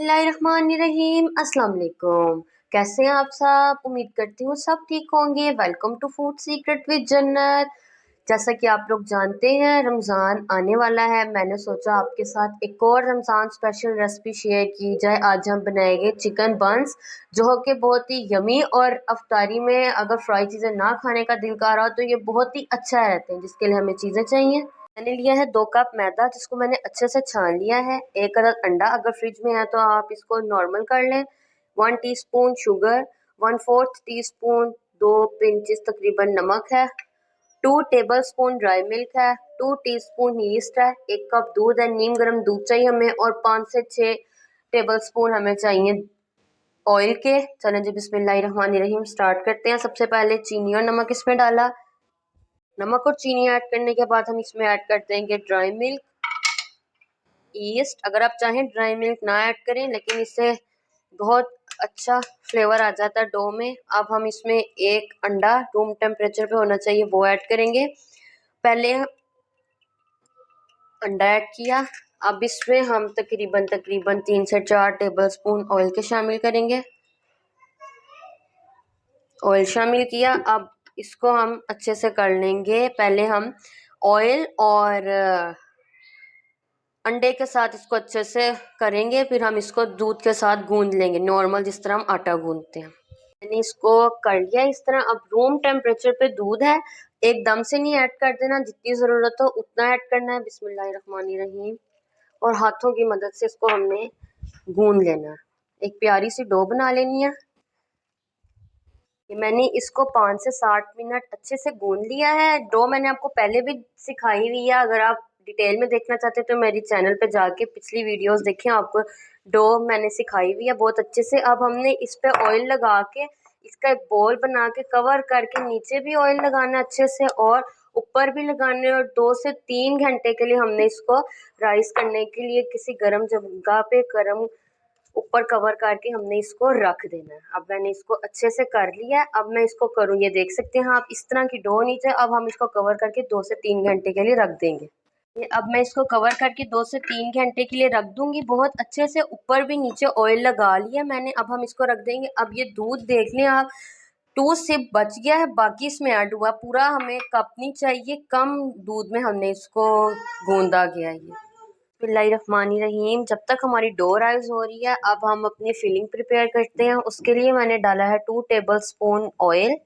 बिस्मिल्लाहिर्रहमानिर्रहीम। अस्सलाम वालेकुम। कैसे हैं आप सब? उम्मीद करती हूँ सब ठीक होंगे। Welcome to food secret with Jannat. जैसा कि आप लोग जानते हैं रमज़ान आने वाला है, मैंने सोचा आपके साथ एक और रमज़ान स्पेशल रेसिपी शेयर की जाए। आज हम बनाएंगे चिकन बंस, जो कि बहुत ही यमी और अफ्तारी में अगर फ्राई चीज़ें ना खाने का दिल कर रहा हो तो ये बहुत ही अच्छा रहते हैं, जिसके लिए हमें चीज़ें चाहिए। मैंने लिया है 2 कप मैदा, जिसको मैंने अच्छे से छान लिया है। 1 अदद अंडा, अगर फ्रिज में है तो आप इसको नॉर्मल कर लें। 1 टीस्पून शुगर, 1/4 टीस्पून 2 पिंचेस तकरीबन नमक है। 2 टेबलस्पून ड्राई मिल्क है। 2 टीस्पून यीस्ट है। 1 कप दूध है, नीम गर्म दूध चाहिए हमें। और 5 से 6 टेबलस्पून हमें चाहिए ऑयल के। चलें जी बिस्मिल्लाहिर्रहमानिर्रहीम स्टार्ट करते हैं। सबसे पहले चीनी और नमक इसमें डाला। नमक और चीनी ऐड करने के बाद हम इसमें ऐड कर देंगे ड्राई मिल्क, ईस्ट। अगर आप चाहें ड्राई मिल्क ना ऐड करें, लेकिन इससे बहुत अच्छा फ्लेवर आ जाता है डो में। अब हम इसमें 1 अंडा रूम टेम्परेचर पे होना चाहिए वो ऐड करेंगे। पहले अंडा ऐड किया। अब इसमें हम तकरीबन 3 से 4 टेबलस्पून ऑयल के शामिल करेंगे। ऑयल शामिल किया। अब इसको हम अच्छे से कर लेंगे। पहले हम ऑयल और अंडे के साथ इसको अच्छे से करेंगे, फिर हम इसको दूध के साथ गूंद लेंगे, नॉर्मल जिस तरह हम आटा गूंदते हैं। मैंने इसको कर लिया इस तरह। अब रूम टेम्परेचर पे दूध है, एकदम से नहीं ऐड कर देना, जितनी ज़रूरत हो उतना ऐड करना है। बिस्मिल्लाहिर्रहमानिर्रहीम। और हाथों की मदद से इसको हमने गूंद लेना है। एक प्यारी सी डो बना लेनी है। मैंने इसको 5 से 7 मिनट अच्छे से गूंद लिया है। डो मैंने आपको पहले भी सिखाई हुई है, अगर आप डिटेल में देखना चाहते हैं तो मेरी चैनल पे जाके पिछली वीडियोस देखें, आपको डो मैंने सिखाई हुई है बहुत अच्छे से। अब हमने इस पे ऑयल लगा के इसका एक बॉल बना के कवर करके नीचे भी ऑयल लगाना अच्छे से और ऊपर भी लगाने, और 2 से 3 घंटे के लिए हमने इसको राइस करने के लिए किसी गर्म जगह पे गर्म ऊपर कवर करके हमने इसको रख देना है। अब मैंने इसको अच्छे से कर लिया है। अब मैं इसको करूँ, ये देख सकते हैं आप, इस तरह की डो नीचे। अब हम इसको कवर करके 2 से 3 घंटे के लिए रख देंगे। ये अब मैं इसको कवर करके 2 से 3 घंटे के लिए रख दूंगी। बहुत अच्छे से ऊपर भी नीचे ऑयल लगा लिया मैंने। अब हम इसको रख देंगे। अब ये दूध देख लें आप, 2 सिप बच गया है, बाकी इसमें ऐड हुआ। पूरा हमें कप नहीं चाहिए, कम दूध में हमने इसको गूंदा गया है। बिस्मिल्लाहिर्रहमानिर्रहीम। जब तक हमारी डो राइज हो रही है, अब हम अपनी फिलिंग प्रिपेयर करते हैं। उसके लिए मैंने डाला है 2 टेबलस्पून ऑयल।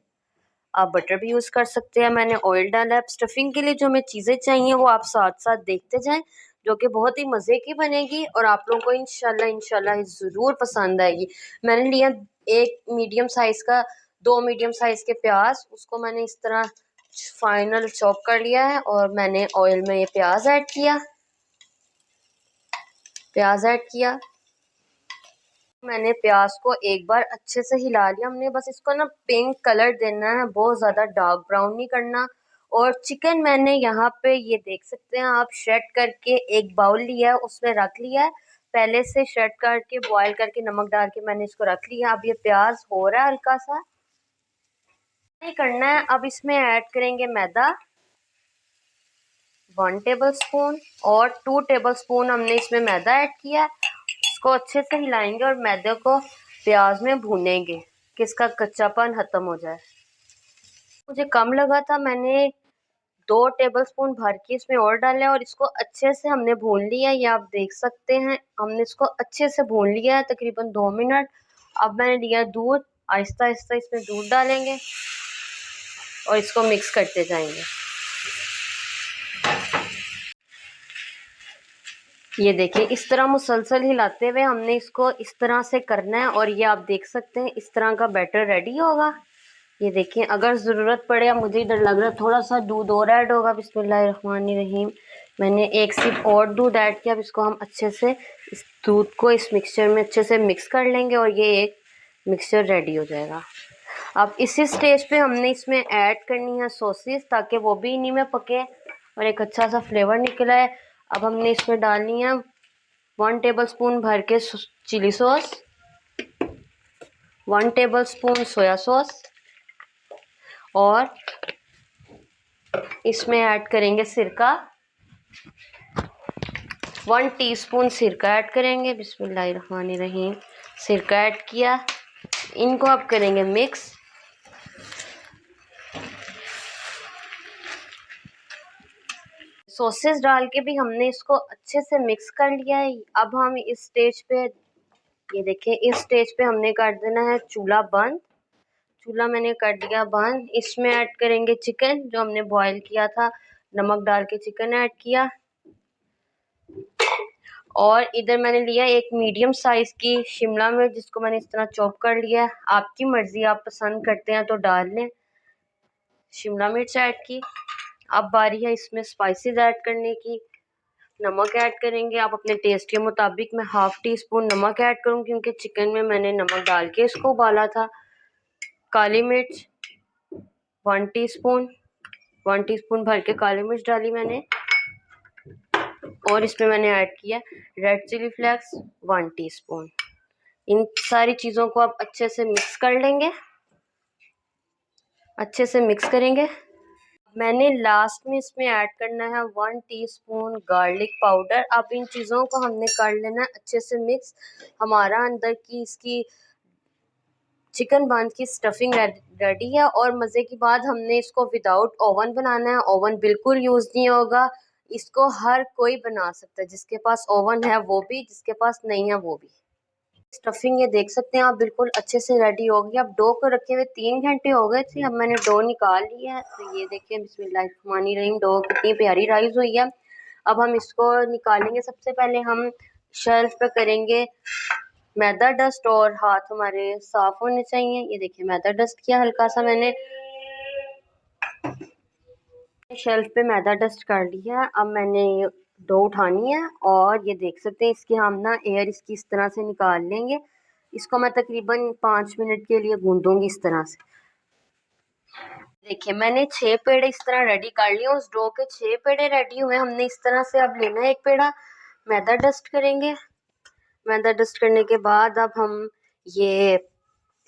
आप बटर भी यूज़ कर सकते हैं, मैंने ऑयल डाला है। स्टफिंग के लिए जो हमें चीज़ें चाहिए वो आप साथ साथ देखते जाएं, जो कि बहुत ही मज़े की बनेगी और आप लोगों को इंशाल्लाह ज़रूर पसंद आएगी। मैंने लिया 1 मीडियम साइज़ का 2 मीडियम साइज़ के प्याज, उसको मैंने इस तरह फाइनल चॉप कर लिया है और मैंने ऑयल में ये प्याज ऐड किया। मैंने प्याज को एक बार अच्छे से हिला लिया। हमने बस इसको ना पिंक कलर देना है, बहुत ज़्यादा डार्क ब्राउन नहीं करना। और चिकन मैंने यहाँ पे ये देख सकते हैं आप, श्रेड करके एक बाउल लिया है, उसमें रख लिया है। पहले से श्रेड करके बॉयल करके नमक डाल के मैंने इसको रख लिया। अब ये प्याज हो रहा है हल्का सा, नहीं करना है। अब इसमें ऐड करेंगे मैदा 1 टेबलस्पून और 2 टेबलस्पून हमने इसमें मैदा ऐड किया। इसको अच्छे से हिलाएंगे और मैदे को प्याज में भूनेंगे कि इसका कच्चापन खत्म हो जाए। मुझे कम लगा था, मैंने 2 टेबलस्पून भर के इसमें और डाले और इसको अच्छे से हमने भून लिया। ये आप देख सकते हैं, हमने इसको अच्छे से भून लिया है तकरीबन 2 मिनट। अब मैंने लिया दूध, आहिस्ता आहिस्ता इसमें दूध डालेंगे और इसको मिक्स करते जाएंगे। ये देखिए, इस तरह मुसलसल हिलाते हुए हमने इसको इस तरह से करना है और ये आप देख सकते हैं इस तरह का बैटर रेडी होगा। ये देखिए, अगर ज़रूरत पड़े, मुझे इधर लग रहा है थोड़ा सा दूध और ऐड होगा। बिस्मिल्लाहिर्रहमानिर्रहीम। मैंने 1 सिप और दूध ऐड किया। अब इसको हम अच्छे से इस दूध को इस मिक्सचर में अच्छे से मिक्स कर लेंगे और ये एक मिक्सचर रेडी हो जाएगा। अब इसी स्टेज पे हमने इसमें ऐड करनी है सॉसेस, ताकि वो भी इन्हीं में पके और एक अच्छा सा फ्लेवर निकला है। अब हमने इसमें डालनी है 1 टेबलस्पून भर के chili sauce, 1 tablespoon soya sauce और इसमें ऐड करेंगे सिरका 1 टीस्पून सिरका ऐड करेंगे। बिस्मिल्लाहिर्रहमानिर्रहीम। सिरका ऐड किया, इनको अब करेंगे मिक्स। सॉसेस डाल के भी हमने इसको अच्छे से मिक्स कर लिया है। अब हम इस स्टेज पे, ये देखिए, इस स्टेज पे हमने कर देना है चूल्हा बंद। चूल्हा मैंने कर दिया बंद। इसमें ऐड करेंगे चिकन जो हमने बॉईल किया था, नमक डाल के चिकन ऐड किया। और इधर मैंने लिया एक मीडियम साइज की शिमला मिर्च, जिसको मैंने इस तरह चॉप कर लिया है। आपकी मर्जी, आप पसंद करते हैं तो डाल लें। शिमला मिर्च ऐड की। अब बारी है इसमें स्पाइसेस ऐड करने की। नमक ऐड करेंगे आप अपने टेस्ट के मुताबिक। मैं 1/2 टीस्पून नमक ऐड करूँ क्योंकि चिकन में मैंने नमक डाल के इसको उबाला था। काली मिर्च 1 टीस्पून, 1 टीस्पून भर के काली मिर्च डाली मैंने। और इसमें मैंने ऐड किया रेड चिली फ्लेक्स 1 टीस्पून। इन सारी चीज़ों को आप अच्छे से मिक्स कर लेंगे, अच्छे से मिक्स करेंगे। मैंने लास्ट में इसमें ऐड करना है 1 टीस्पून गार्लिक पाउडर। अब इन चीज़ों को हमने कर लेना है अच्छे से मिक्स। हमारा अंदर की इसकी चिकन बंद की स्टफिंग रेडी है। और मज़े की बात, हमने इसको विदाउट ओवन बनाना है। ओवन बिल्कुल यूज़ नहीं होगा। इसको हर कोई बना सकता है, जिसके पास ओवन है वो भी, जिसके पास नहीं है वो भी। स्टफिंग ये देख सकते हैं आप, बिल्कुल अच्छे से रेडी हो गई। अब डो को रखे हुए 3 घंटे हो गए थे। अब मैंने डो निकाल लिया है, तो ये देखिए बिस्मिल्लाहिर्रहमानिर्रहीम, डो कितनी प्यारी राइज हुई है। अब हम इसको निकालेंगे। सबसे पहले हम शेल्फ पे करेंगे मैदा डस्ट, और हाथ हमारे साफ होने चाहिए। ये देखिए मैदा डस्ट किया हल्का सा मैंने, शेल्फ पे मैदा डस्ट कर लिया। अब मैंने डो उठानी है और ये देख सकते हैं इसकी हम ना एयर इसकी इस तरह से निकाल लेंगे। इसको मैं तकरीबन 5 मिनट के लिए गूंदूंगी इस तरह से। देखिए मैंने 6 पेड़े इस तरह रेडी कर लिए। उस डो के 6 पेड़े रेडी हुए। हमने इस तरह से अब लेना है एक पेड़ा, मैदा डस्ट करेंगे। मैदा डस्ट करने के बाद अब हम ये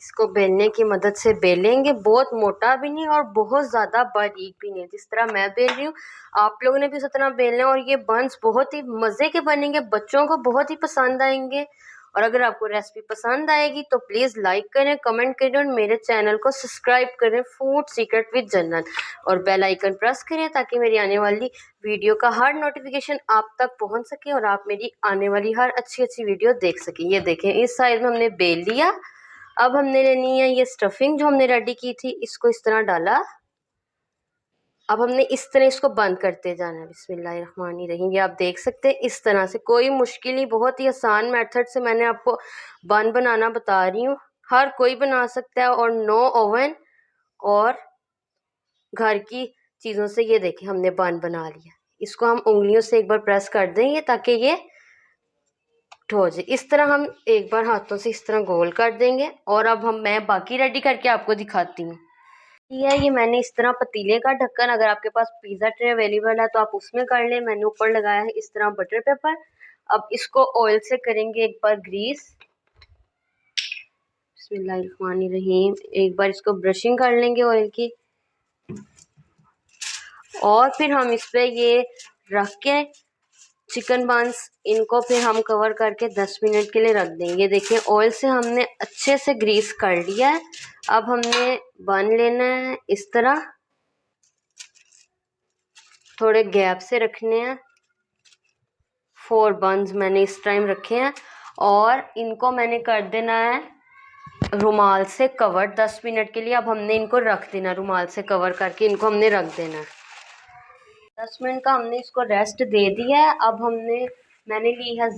इसको बेलने की मदद से बेलेंगे। बहुत मोटा भी नहीं और बहुत ज़्यादा बारीक भी नहीं, जिस तरह मैं बेल रही हूँ आप लोगों ने भी उस तरह बेलना है। और ये बंस बहुत ही मज़े के बनेंगे, बच्चों को बहुत ही पसंद आएंगे। और अगर आपको रेसिपी पसंद आएगी तो प्लीज़ लाइक करें, कमेंट करें और मेरे चैनल को सब्सक्राइब करें, फूड सीक्रेट विद जन्नत, और बेल आइकन प्रेस करें ताकि मेरी आने वाली वीडियो का हर नोटिफिकेशन आप तक पहुंच सके और आप मेरी आने वाली हर अच्छी अच्छी वीडियो देख सकें। ये देखें इस साइज में हमने बेल लिया। अब हमने लेनी है ये स्टफिंग जो हमने रेडी की थी, इसको इस तरह डाला। अब हमने इस तरह इसको बंद करते जाना है। बिस्मिल्लाहिर्रहमानिर्रहीम। ये आप देख सकते हैं इस तरह से, कोई मुश्किल नहीं, बहुत ही आसान मेथड से मैंने आपको बन बनाना बता रही हूँ। हर कोई बना सकता है और नो ओवन और घर की चीज़ों से। ये देखें हमने बन बना लिया। इसको हम उंगलियों से एक बार प्रेस कर देंगे ताकि ये हो जाए। इस तरह हम एक बार हाथों से इस तरह गोल कर देंगे। और अब मैं बाकी रेडी करके आपको दिखाती हूँ। ये मैंने इस तरह पतीले का ढक्कन, अगर आपके पास पिज़्ज़ा ट्रे अवेलेबल है तो आप उसमें कर लें। मैंने ऊपर लगाया है इस तरह बटर पेपर। अब इसको ऑयल से करेंगे एक बार ग्रीस। बिस्मिल्लाहिर्रहमानिर्रहीम। एक बार इसको ब्रशिंग कर लेंगे ऑयल की। और फिर हम इस पर ये रख के चिकन बंस, इनको फिर हम कवर करके 10 मिनट के लिए रख देंगे। देखिए ऑयल से हमने अच्छे से ग्रीस कर लिया है। अब हमने बन लेना है इस तरह, थोड़े गैप से रखने हैं। 4 बंस मैंने इस टाइम रखे हैं और इनको मैंने कर देना है रुमाल से कवर 10 मिनट के लिए। अब हमने इनको रख देना, रुमाल से कवर करके इनको हमने रख देना है। 10 मिनट का हमने इसको रेस्ट दे दिया है। अब मैंने ली है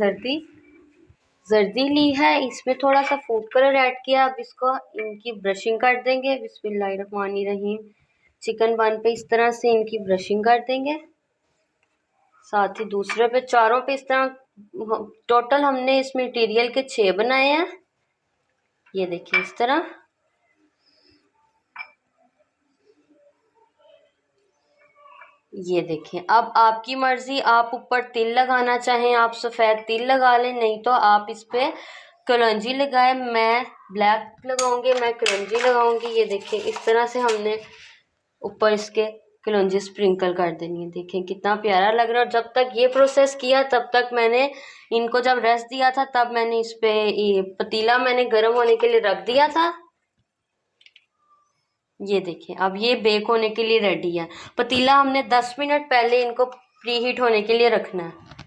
जर्दी ली है, इसमें थोड़ा सा फूड कलर ऐड किया। अब इसको इनकी ब्रशिंग कर देंगे। बिस्मिल्लाहिर्रहमानिर्रहीम। चिकन बन पे इस तरह से इनकी ब्रशिंग कर देंगे, साथ ही दूसरे पे, चारों पे इस तरह। टोटल हमने इस मटेरियल के 6 बनाए हैं। ये देखिए इस तरह। ये देखें। अब आपकी मर्जी, आप ऊपर तिल लगाना चाहें आप सफ़ेद तिल लगा लें, नहीं तो आप इस पे कलौंजी लगाएं। मैं ब्लैक लगाऊंगी, मैं कलौंजी लगाऊंगी। ये देखिए इस तरह से हमने ऊपर इसके कलौंजी स्प्रिंकल कर देनी है। देखें कितना प्यारा लग रहा है। और जब तक ये प्रोसेस किया तब तक मैंने इनको जब रेस्ट दिया था तब मैंने इस पे ये पतीला मैंने गर्म होने के लिए रख दिया था। ये देखिए अब ये बेक होने के लिए रेडी है। पतीला हमने 10 मिनट पहले इनको प्री हीट होने के लिए रखना है।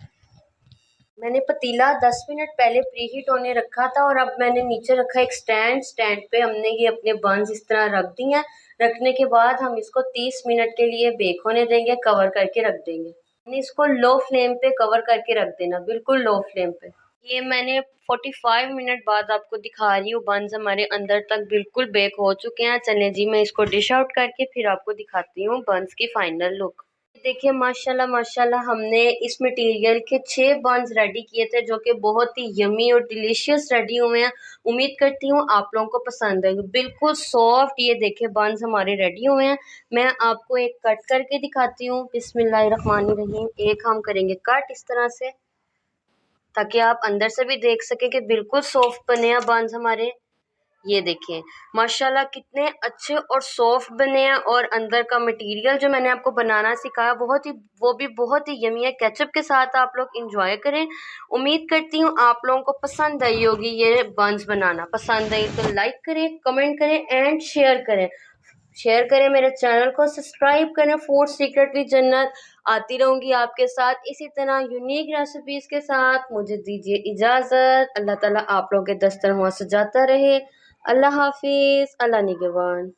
मैंने पतीला 10 मिनट पहले प्री हीट होने रखा था और अब मैंने नीचे रखा एक स्टैंड पे हमने ये अपने बंस इस तरह रख दिए हैं। रखने के बाद हम इसको 30 मिनट के लिए बेक होने देंगे, कवर करके रख देंगे। मैंने इसको लो फ्लेम पे कवर करके रख देना, बिल्कुल लो फ्लेम पे। ये मैंने 45 मिनट बाद आपको दिखा रही हूँ, बंस हमारे अंदर तक बिल्कुल बेक हो चुके हैं। चलें जी मैं इसको डिश आउट करके फिर आपको दिखाती हूँ बंस की फाइनल लुक। देखिए माशाल्लाह माशाल्लाह हमने इस मटेरियल के 6 बंस रेडी किए थे जो कि बहुत ही यमी और डिलीशियस रेडी हुए हैं। उम्मीद करती हूँ आप लोगों को पसंद आएगी। बिल्कुल सॉफ्ट ये देखिए बंस हमारे रेडी हुए हैं। मैं आपको एक कट करके दिखाती हूँ। बिस्मिल्लाहिर्रहमानिर्रहीम। एक हम करेंगे कट इस तरह से ताकि आप अंदर से भी देख सकें कि बिल्कुल सॉफ्ट बने हैं बंस हमारे। ये देखिए माशाल्लाह कितने अच्छे और सॉफ्ट बने हैं और अंदर का मटेरियल जो मैंने आपको बनाना सिखाया वो भी बहुत ही यमी है। केचप के साथ आप लोग इंजॉय करें। उम्मीद करती हूँ आप लोगों को पसंद आई होगी ये बंस बनाना। पसंद आई तो लाइक करें, कमेंट करें एंड शेयर करें। मेरे चैनल को सब्सक्राइब करें। फूड सीक्रेट विद जन्नत आती रहूंगी आपके साथ इसी तरह यूनिक रेसिपीज के साथ। मुझे दीजिए इजाज़त। अल्लाह ताला आप लोगों के दस्तरखान सजाता रहे। अल्लाह हाफिज़। अल्लाह निगहबान।